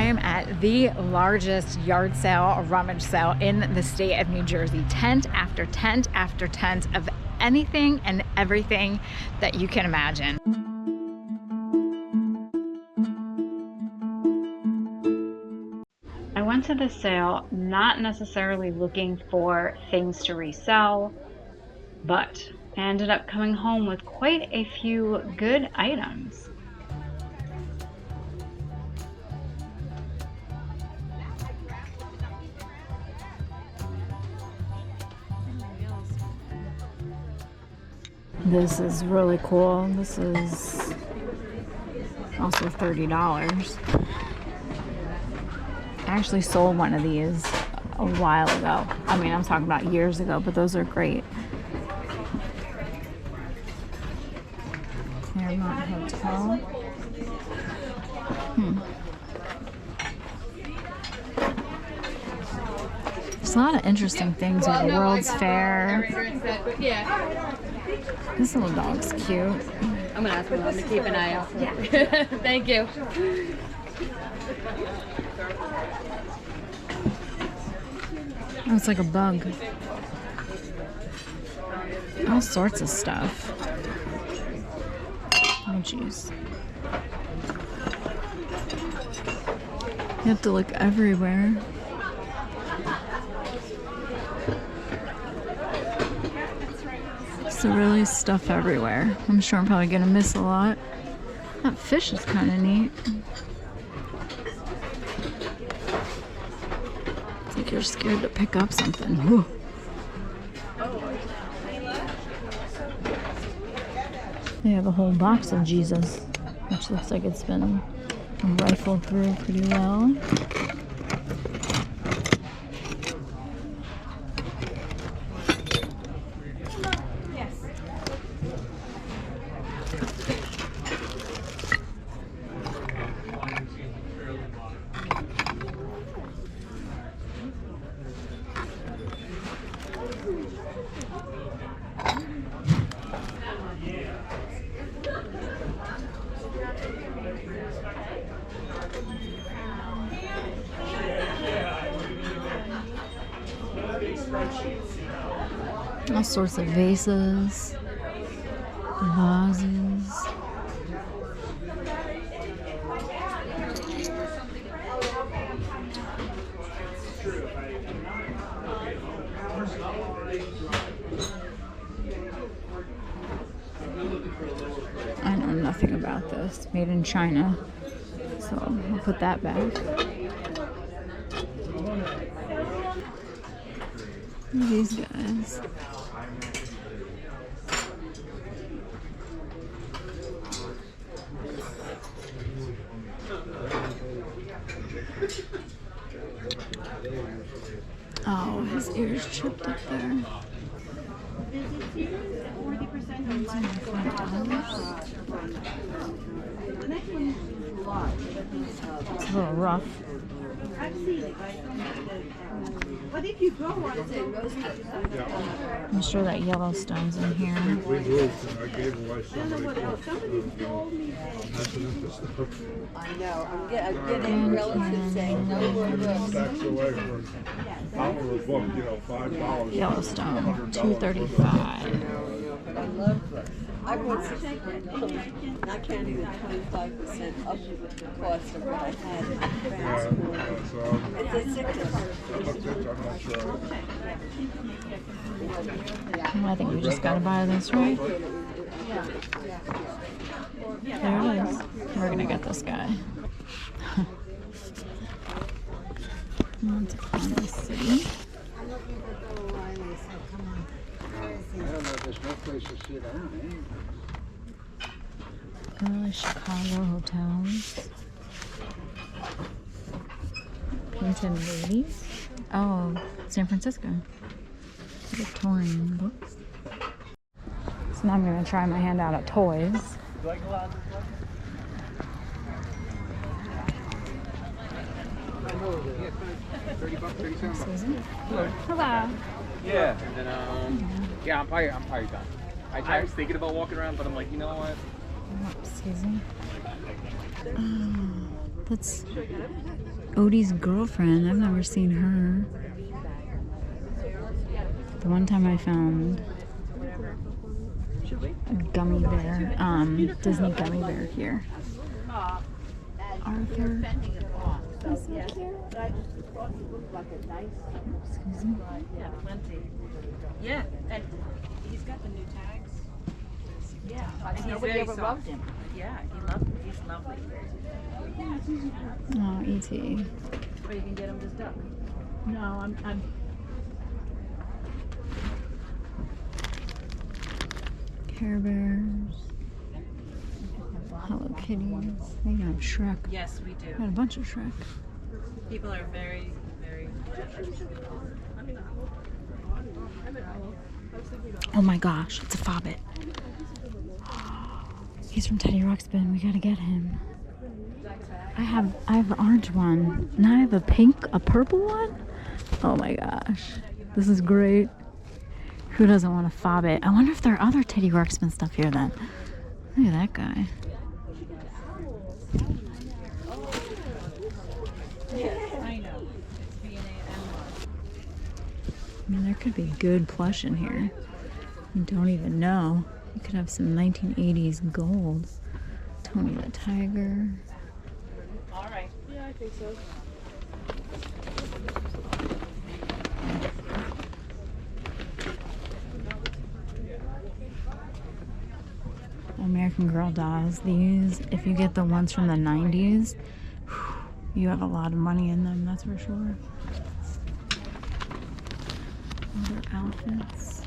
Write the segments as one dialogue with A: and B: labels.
A: am at the largest yard sale, rummage sale in the state of New Jersey. Tent after tent after tent of anything and everything that you can imagine. I went to this sale not necessarily looking for things to resell, but I ended up coming home with quite a few good items. This is really cool. This is also $30. I actually sold one of these a while ago. I mean, I'm talking about years ago, but those are great. Fairmont Hotel. There's a lot of interesting things at the World's Fair. This little dog's cute.
B: I'm gonna ask my mom to keep an eye out. Yeah. Thank you.
A: Oh, it's like a bug. All sorts of stuff. Oh, jeez. You have to look everywhere. So really stuff everywhere. I'm sure I'm probably gonna miss a lot. That fish is kind of neat. It's like you're scared to pick up something. Whew. They have a whole box of Jesus, which looks like it's been rifled through pretty well. All sorts of vases, vases. I know nothing about this. Made in China. So I'll put that back. These guys. Oh, his ear's chipped up there. It's a little rough. I'm sure that Yellowstone's in here.
C: I know. I'm getting relatives saying no more books.
A: Yellowstone, $2.35.
C: I love books. I bought some, not counting the 25% up the cost of what I had in grad school. It's
A: I think we just gotta buy this, right? There it is. We're gonna get this guy. Onto Kansas City. Early Chicago hotels. Painted ladies. Oh, San Francisco. Victorian books. So now I'm gonna try my hand out at toys. Hello.
D: Yeah, and then yeah, I'm probably done. I was thinking about walking around, but I'm like, you know what?
A: Excuse me. That's Odie's girlfriend. I've never seen her. The one time I found a gummy bear, Disney gummy bear here. Arthur. That's so cute. Excuse me.
B: Yeah, plenty. Yeah, and he's got the new tags. Yeah, and nobody ever loved him. Yeah, he's lovely.
A: Oh, E.T.
B: Or you can get him just duck.
A: No, I'm Care Bears. Hello Kitties. We even have Shrek.
B: Yes, we do.
A: Got a bunch of Shrek.
B: People are very, very.
A: Oh my gosh, it's a Fobbit. He's from Teddy Ruxpin. We gotta get him. I have an orange one. Now I have a purple one. Oh my gosh, this is great. Who doesn't want a Fobbit? I wonder if there are other Teddy Ruxpin stuff here then. Look at that guy.
B: I know. It's B&A
A: I mean, there could be good plush in here. You don't even know. You could have some 1980s gold. Tony the Tiger.
B: All right. Yeah, I think so.
A: American Girl dolls. These, if you get the ones from the 90s, you have a lot of money in them, that's for sure. Other outfits.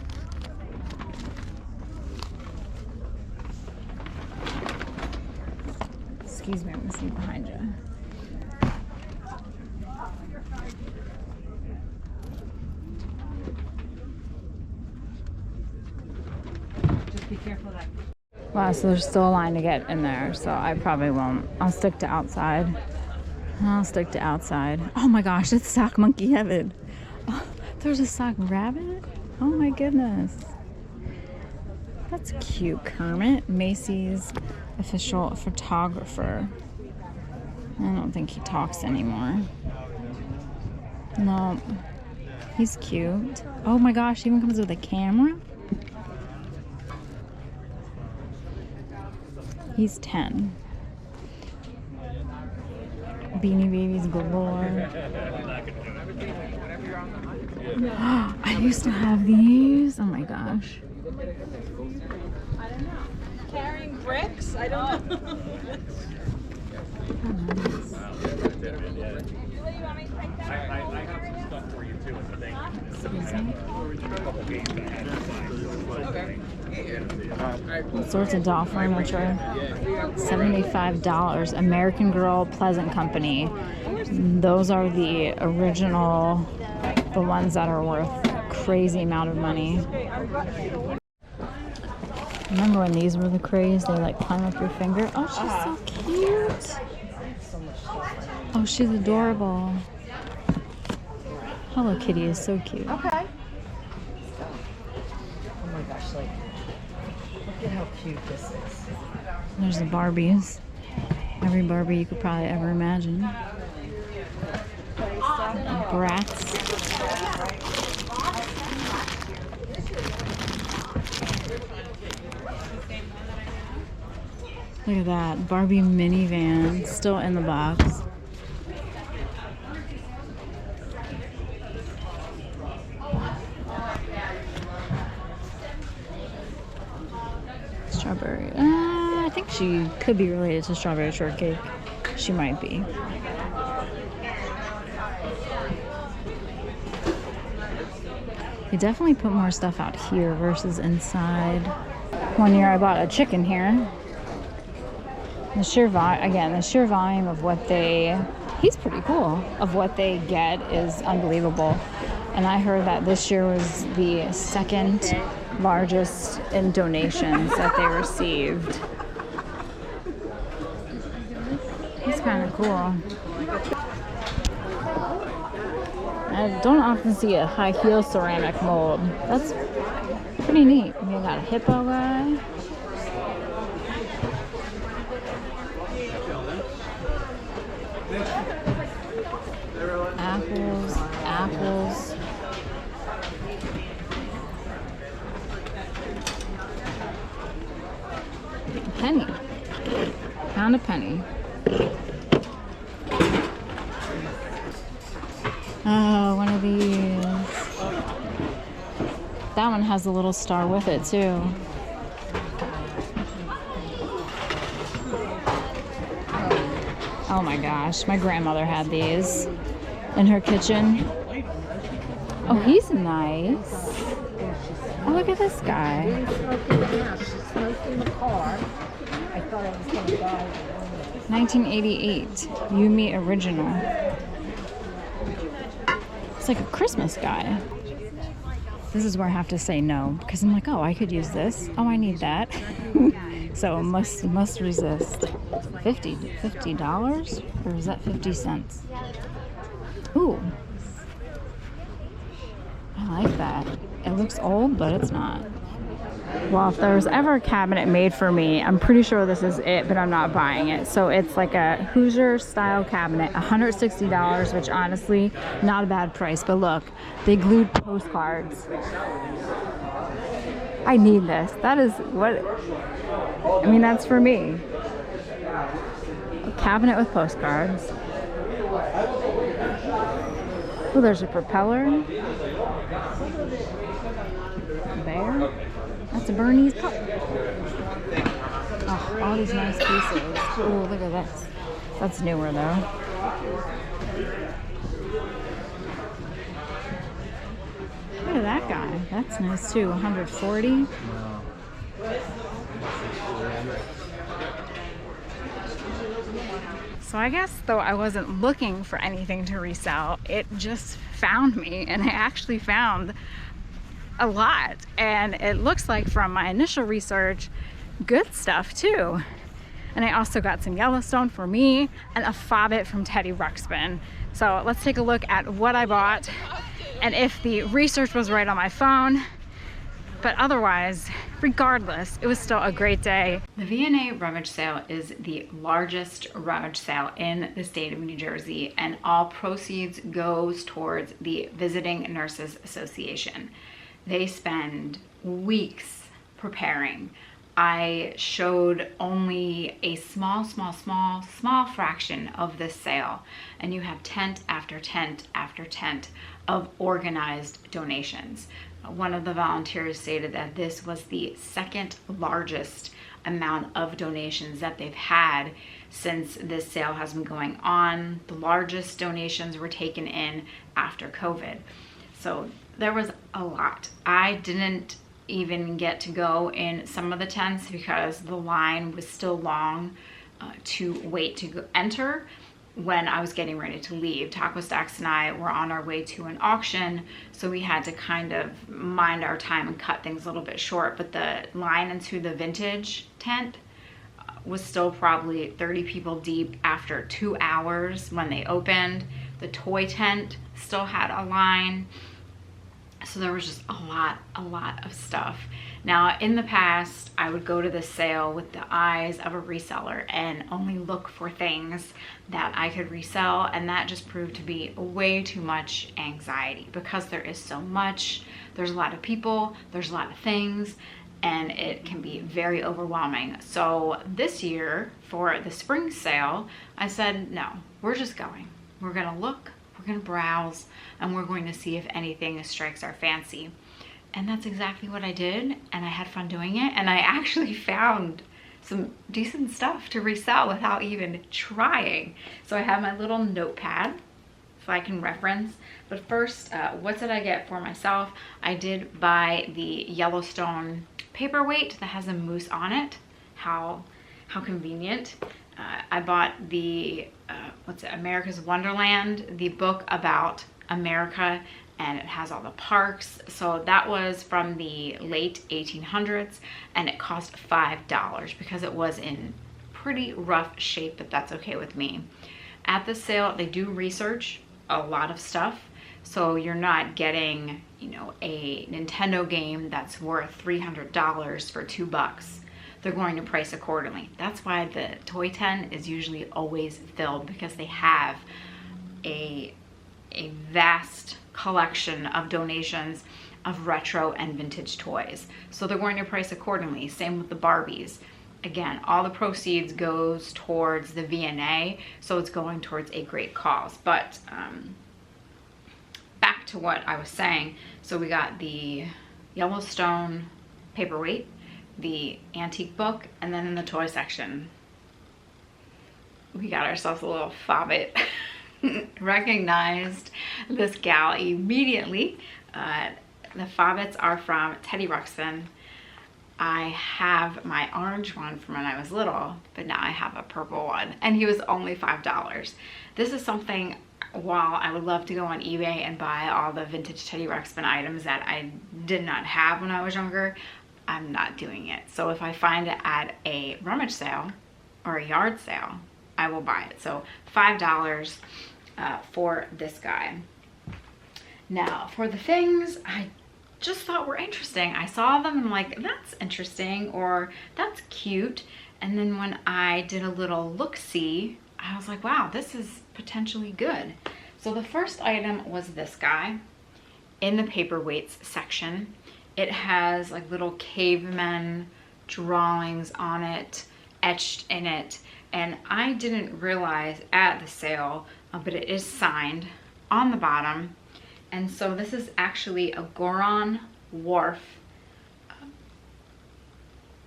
A: Excuse me, I'm gonna see behind you.
B: Just be careful that.
A: Wow, so there's still a line to get in there, so I probably won't. I'll stick to outside. Oh my gosh, it's Sock Monkey Heaven. Oh, there's a sock rabbit? Oh my goodness. That's cute. Kermit, Macy's official photographer. I don't think he talks anymore. No, he's cute. Oh my gosh, he even comes with a camera? He's 10. Beanie Babies galore. I used to have these. Oh my gosh.
B: I don't know. Carrying bricks? I don't know.
A: All sorts of doll furniture. $75. American Girl Pleasant Company. Those are the original, the ones that are worth a crazy amount of money. Remember when these were the craze? They like climb up your finger. Oh, she's so cute. Oh, she's adorable. Hello Kitty is so cute.
B: Okay. Oh my gosh, like, look at how cute this is.
A: There's the Barbies. Every Barbie you could probably ever imagine. Brats. Look at that. Barbie minivan. Still in the box. Strawberry. I think she could be related to Strawberry Shortcake. She might be. They definitely put more stuff out here versus inside. One year I bought a chicken here. The sheer volume of what he's pretty cool, of what they get is unbelievable. And I heard that this year was the second largest in donations that they received. It's kind of cool. I don't often see a high heel ceramic mold. That's pretty neat. We got a hippo guy.
B: Apples, apples. A penny. Found a penny. Oh, one of these. That one has a little star with it too. Oh my gosh, my grandmother had these in her kitchen. Oh, he's nice. Oh, look at this guy.
C: She smoked in the car. I thought I was going to die.
B: 1988, Yumi original. It's like a Christmas guy. This is where I have to say no because I'm like, oh, I could use this. Oh, I need that. So must resist. $50 or is that 50 cents? Ooh, I like that. It looks old, but it's not. Well, if there's ever a cabinet made for me, I'm pretty sure this is it, but I'm not buying it. So it's like a Hoosier style cabinet, $160, which honestly, not a bad price. But look, they glued postcards. I need this. That is what, I mean, that's for me. A cabinet with postcards. Oh, there's a propeller. A bear. That's a Bernese pup. Oh, all these nice pieces. Oh, look at this. That's newer though. Look at that guy. That's nice too. 140. So I guess though I wasn't looking for anything to resell, it just found me, and I actually found a lot. And it looks like from my initial research, good stuff too. And I also got some Yellowstone for me and a Fobbit from Teddy Ruxpin. So let's take a look at what I bought and if the research was right on my phone. But otherwise, regardless, it was still a great day. The V&A Rummage Sale is the largest rummage sale in the state of New Jersey, and all proceeds goes towards the Visiting Nurses Association. They spend weeks preparing. I showed only a small fraction of this sale, and you have tent after tent after tent of organized donations. One of the volunteers stated that this was the second largest amount of donations that they've had since this sale has been going on. The largest donations were taken in after COVID. So there was a lot. I didn't even get to go in some of the tents because the line was still long to wait to enter. When I was getting ready to leave, Taco Stacks and I were on our way to an auction, so we had to kind of mind our time and cut things a little bit short. But the line into the vintage tent was still probably 30 people deep after 2 hours when they opened. The toy tent still had a line. So there was just a lot of stuff. Now, in the past, I would go to the sale with the eyes of a reseller and only look for things that I could resell, and that just proved to be way too much anxiety because there is so much, there's a lot of people, there's a lot of things, and it can be very overwhelming. So this year, for the spring sale, I said, no, we're just going. We're gonna look, we're gonna browse, and we're going to see if anything strikes our fancy. And that's exactly what I did, and I had fun doing it, and I actually found some decent stuff to resell without even trying. So I have my little notepad so I can reference. But first, what did I get for myself? I did buy the Yellowstone paperweight that has a moose on it. How convenient. I bought the America's Wonderland, the book about America, and it has all the parks. So that was from the late 1800s, and it cost $5 because it was in pretty rough shape, but that's okay with me. At the sale, they do research a lot of stuff, so you're not getting, you know, a Nintendo game that's worth $300 for $2. They're going to price accordingly. That's why the toy tent is usually always filled, because they have
A: vast collection of donations of retro and vintage toys. So they're going to price accordingly. Same with the Barbies. Again, all the proceeds goes towards the VNA, so it's going towards a great cause. But back to what I was saying. So we got the Yellowstone paperweight, the antique book, and then in the toy section, we got ourselves a little Fobbit. Recognized this gal immediately. The Fobbits are from Teddy Ruxpin. I have my orange one from when I was little, but now I have a purple one, and he was only $5. This is something, while I would love to go on eBay and buy all the vintage Teddy Ruxpin items that I did not have when I was younger, I'm not doing it. So if I find it at a rummage sale or a yard sale, I will buy it. So $5 for this guy. Now for the things I just thought were interesting. I saw them and I'm like, that's interesting, or that's cute. And then when I did a little look-see, I was like, wow, this is potentially good. So the first item was this guy in the paperweights section. It has like little cavemen drawings on it, etched in it. And I didn't realize at the sale, but it is signed on the bottom. And so this is actually a Goron Wharf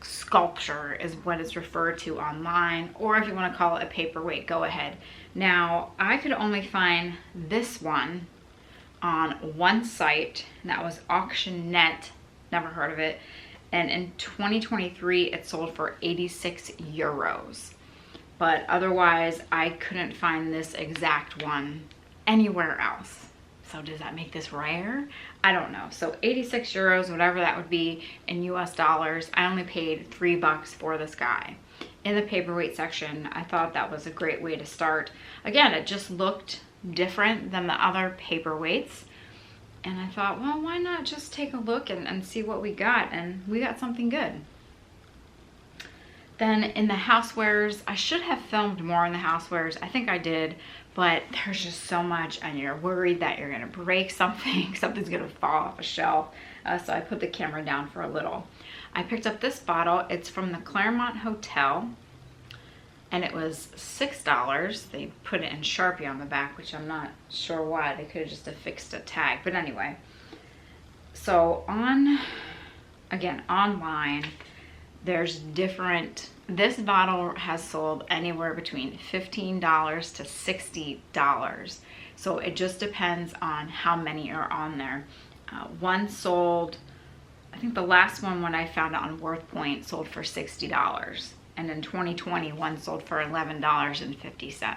A: sculpture is what it's referred to online, or if you want to call it a paperweight, go ahead. Now, I could only find this one on one site, and that was AuctionNet, never heard of it. And in 2023, it sold for 86 euros. But otherwise, I couldn't find this exact one anywhere else. So does that make this rare? I don't know. So 86 euros, whatever that would be in US dollars. I only paid $3 for this guy. In the paperweight section, I thought that was a great way to start. Again, it just looked different than the other paperweights. And I thought, well, why not just take a look and see what we got? And we got something good. Then in the housewares, I should have filmed more in the housewares. I think I did, but there's just so much and you're worried that you're gonna break something, something's gonna fall off a shelf. So I put the camera down for a little. I picked up this bottle. It's from the Claremont Hotel, and it was $6. They put it in Sharpie on the back, which I'm not sure why. They could have just affixed a tag, but anyway. So again, online, there's different, this bottle has sold anywhere between $15 to $60. So it just depends on how many are on there. One sold, I think the last one when I found it on WorthPoint sold for $60. And in 2020, one sold for $11.50.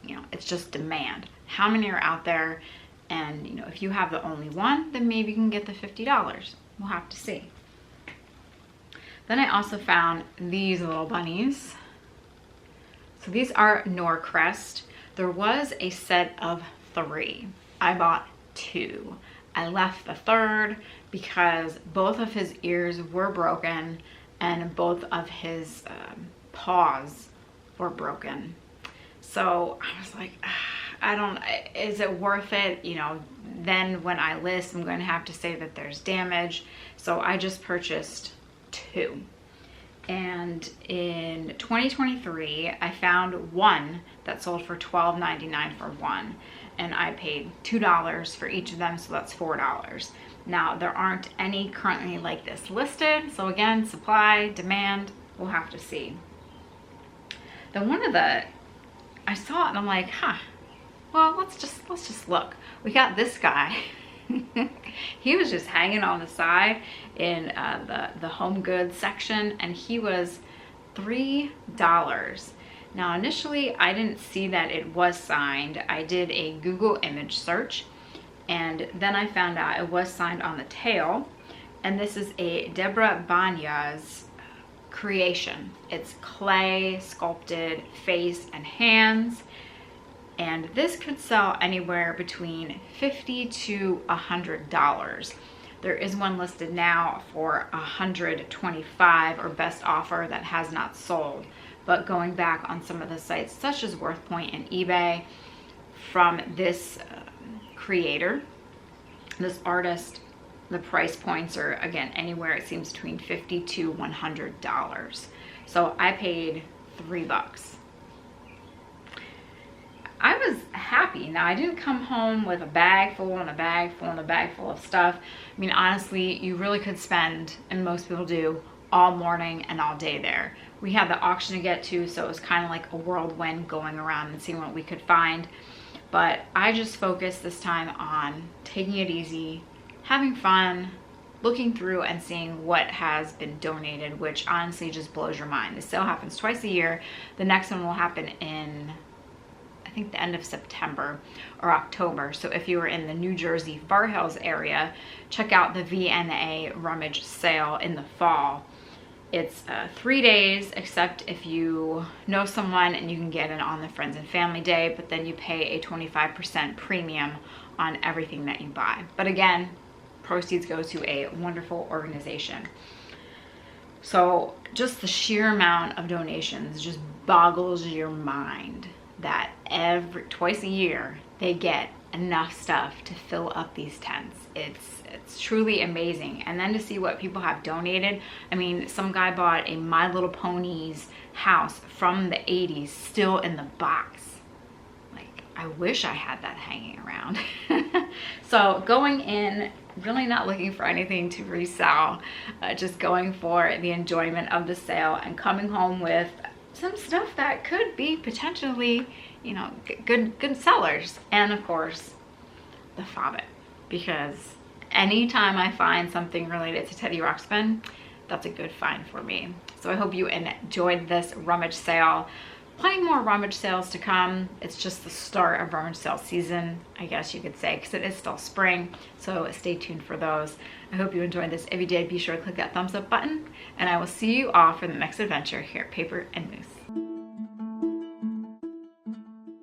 A: You know, it's just demand. How many are out there? And you know, if you have the only one, then maybe you can get the $50. We'll have to see. Then I also found these little bunnies. So these are Norcrest. There was a set of 3. I bought 2. I left the third because both of his ears were broken and both of his paws were broken. So I was like, is it worth it? You know, then when I list, I'm going to have to say that there's damage. So I just purchased 2. And in 2023, I found one that sold for $12.99 for one. And I paid $2 for each of them, so that's $4. Now, there aren't any currently like this listed. So again, supply, demand, we'll have to see. Then I saw it and I'm like, well, let's just look. We got this guy. He was just hanging on the side in the home goods section, and he was $3. Now initially I didn't see that it was signed. I did a Google image search, and then I found out it was signed on the tail. And this is a Deborah Banya's creation. It's clay sculpted face and hands. And this could sell anywhere between $50 to $100. There is one listed now for $125, or best offer, that has not sold. But going back on some of the sites such as WorthPoint and eBay, from this creator, this artist. The price points are, again, anywhere it seems between $50 to $100. So I paid $3. I was happy. Now, I didn't come home with a bag full and a bag full and a bag full of stuff. I mean, honestly, you really could spend, and most people do, all morning and all day there. We had the auction to get to, so it was kind of like a whirlwind going around and seeing what we could find. But I just focused this time on taking it easy, having fun, looking through and seeing what has been donated, which honestly just blows your mind. The sale happens twice a year. The next one will happen in, I think, the end of September or October. So if you were in the New Jersey Far Hills area, check out the VNA Rummage sale in the fall. It's 3 days, except if you know someone and you can get it on the Friends and Family Day, but then you pay a 25% premium on everything that you buy. But again, proceeds go to a wonderful organization. So just the sheer amount of donations just boggles your mind that twice a year they get enough stuff to fill up these tents. It's truly amazing. And then to see what people have donated. I mean, some guy bought a My Little Ponies house from the 80s still in the box. Like, I wish I had that hanging around. So going in, really not looking for anything to resell, just going for the enjoyment of the sale and coming home with some stuff that could be potentially, you know, good sellers. And of course, the Fobbit, because anytime I find something related to Teddy Ruxpin, that's a good find for me. So I hope you enjoyed this rummage sale. Plenty more rummage sales to come. It's just the start of rummage sale season, I guess you could say, because it is still spring. So stay tuned for those. I hope you enjoyed this. If you did, be sure to click that thumbs up button, and I will see you all for the next adventure here at Paper and Moose.